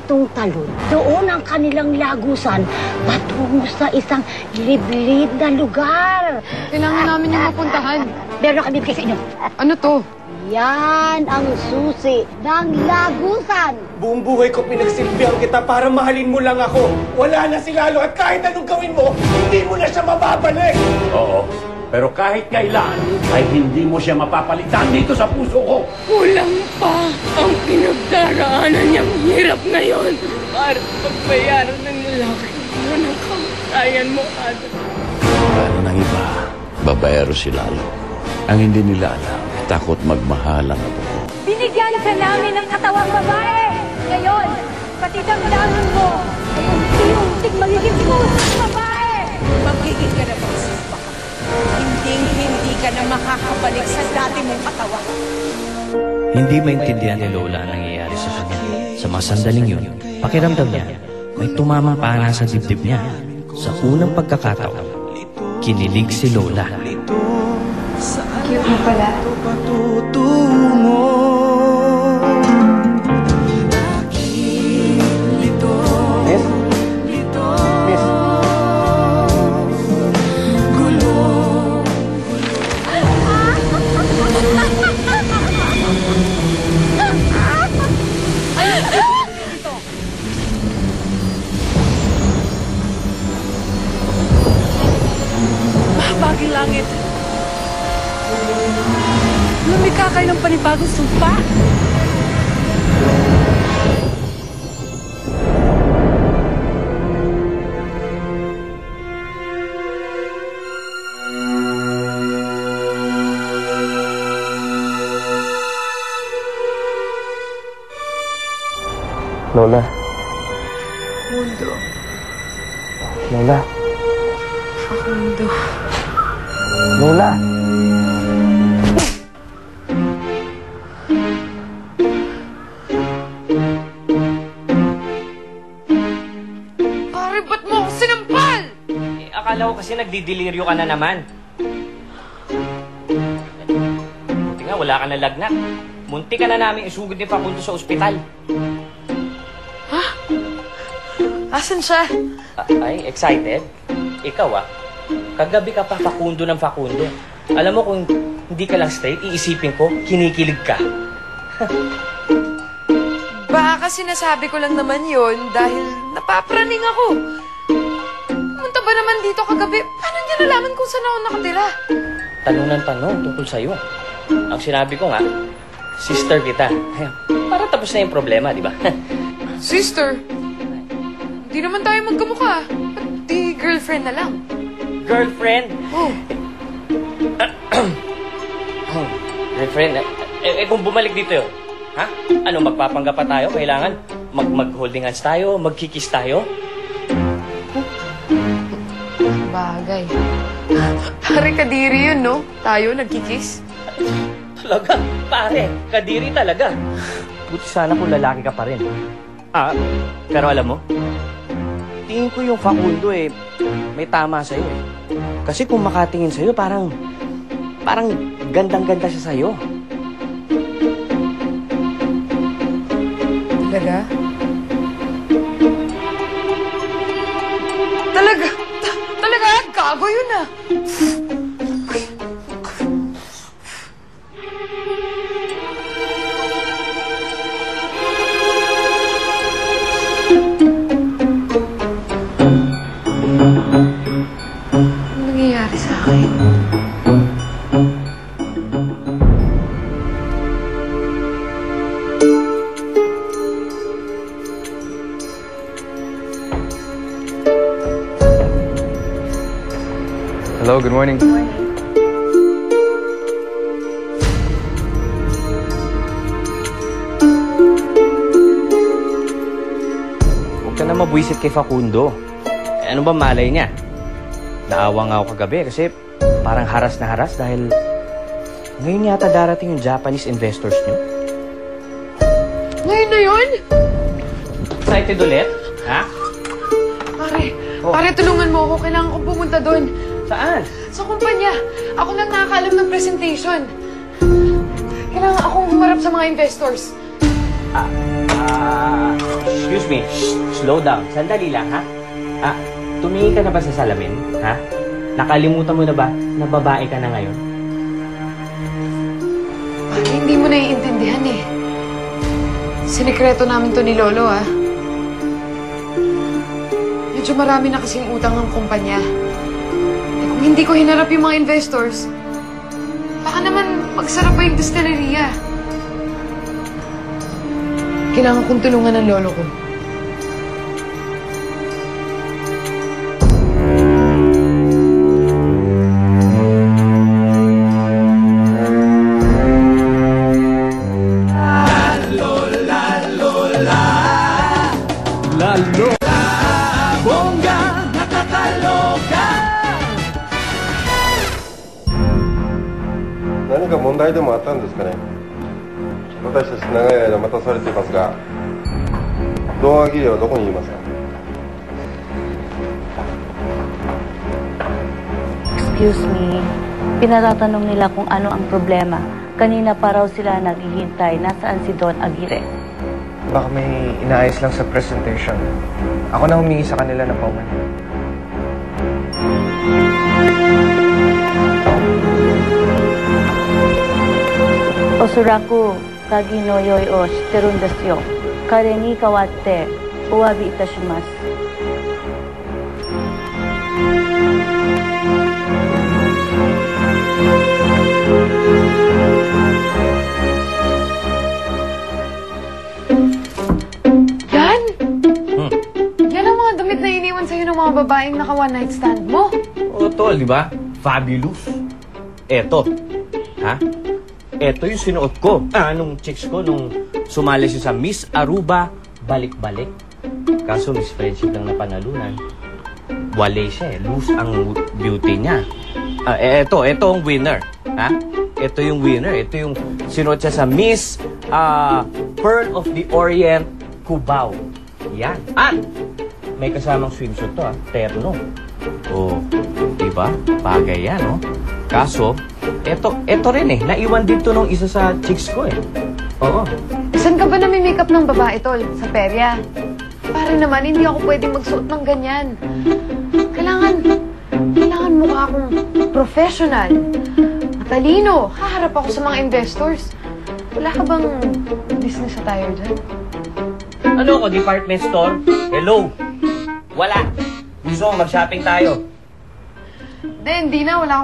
nitong talon. Doon ang kanilang lagusan patungo sa isang liblib na lugar. Kailangan namin yung mapuntahan. Meron kami kasi inyo. Ano to? Yan ang susi ng lagusan. Buong buhay ko pinagsilbihan kita para mahalin mo lang ako. Wala na si Lalo at kahit anong gawin mo, hindi mo na siya mababalik. Oo, pero kahit kailan ay hindi mo siya mapapalitan dito sa puso ko. Kulang pa ang pinagdaraanan niyang hirap ngayon para pagbayaran ng lalaki mo ng kamatayan mo, Adam. Paano ng iba, babayaro si Lalo. Ang hindi nila alam, takot magmahal ang apo ko. Binigyan ka namin ng katawang babae. Ngayon, pati damdamin mo ay unti-unting magiging pusang babae. Magiging ka na magsispa ka. Hindi ka na makakabalik sa dati mong katawan. Hindi maintindihan ni Lola ang nangyayari sa kanya. Sa mga sandaling yun, pakiramdam niya, may tumamang pana sa dibdib niya. Sa unang pagkakataon, kinilig si Lola. Cute mo pala. Mahapaging langit. Lumikha kayo ng panibagong sumpa. Lola. Mundo. Lola. Facundo. Lola. Pare, ba't mo ako sinampal? Akala ko kasi nagdidiliryo ka na naman. Buti nga, wala ka na lagnat. Munti ka na namin isugod ni Facundo sa ospital. Asan siya? Ay, excited? Ikaw kagabi ka pa Facundo ng Facundo. Alam mo kung hindi ka lang straight, iisipin ko, kinikilig ka. Baka sinasabi ko lang naman yun dahil napapraning ako. Pumunta ba naman dito kagabi? Paano niya nalaman kung saan ako nakatira? Tanong ng tanong tungkol sa'yo. Ang sinabi ko nga, sister kita. Para tapos na yung problema, di ba? Sister? Di naman tayo magkamukha. At di girlfriend na lang. Girlfriend? Oh. Girlfriend? Kung bumalik dito yun, ha? Ano, magpapanggap pa tayo? Kailangan mag-holding hands tayo? Magkikis tayo? Bagay. Pare, kadiri yun, no? Tayo, nagkikis. Talaga? Pare, kadiri talaga. Buti sana kung lalaki ka pa rin. Pero alam mo, tingin ko yung Facundo may tama sa'yo eh. Kasi kung makatingin sa'yo, parang gandang-ganda siya sa'yo. Talaga? Talaga? Talaga? Gago yun ah! Ano nangyayari sa akin? Hello, good morning. Huwag ka na mabwisit kay Facundo. Ano ba malay niya? Naawa nga ako kagabi kasi parang haras na haras dahil ngayon yata darating yung Japanese investors niyo. Ngayon na yun? Excited ulit? Ha? Pare, tulungan mo ako. Kailangan kong pumunta doon. Saan? Sa kumpanya. Ako lang nakakaalam ng presentation. Kailangan akong humarap sa mga investors. Excuse me. Slow down. Sandali lang, ha? Tumingin ka na ba sa salamin, ha? Nakalimutan mo na ba na babae ka na ngayon? Hindi mo naiintindihan eh. Sinikreto namin to ni Lolo, ah. Medyo marami na kasing utang ang kumpanya. Eh, kung hindi ko hinarap yung mga investors, baka naman magsara pa yung distilleria. Kailangan kong tulungan ng lolo ko. Nani ka 問題でもあったんですかね。私たち長い間待たされていますが、動画儀礼はどこにいますか。 Excuse me, pinatatanong nila kung ano ang problema. Kanina pa raw sila naghihintay. Nasaan si Don Aguirre? Baka may inaayos lang sa presentation. Ako na humingi sa kanila ng paumanhin. Osuraku, kaginoyoi o shiteru desu yo. Kare ni kawatte, owabi itashimasu. Yan? Yan ang mga damit na iniwan sa'yo ng mga babaeng naka one night stand mo. Oo, tol, di ba? Fabulous. Eto. Ha? Eto yung sinuot ko. Nung chicks ko nung sumali siya sa Miss Aruba Balik-Balik. Kaso Miss Friendship lang napanalunan. Wale siya eh. Loose ang beauty niya. Eto ang winner. Ha? Ito yung winner. Ito yung sinuot siya sa Miss Pearl of the Orient Cubao. Yan. At may kasamang swimsuit to, ha? Terno. Oh, diba? Bagay yan, no? Kaso, eto rin eh. Naiwan dito nung isa sa chicks ko eh. Oo. Saan ka ba nami-makeup ng babae, tol? Sa perya? Para naman, hindi ako pwedeng magsuot ng ganyan. Kailangan mukha akong professional. Matalino. Haharap ako sa mga investors. Wala ka bang business na tayo dyan? Ano ko, department store? Hello? Wala. Gusto mo mag-shopping tayo? Hindi na. Wala akong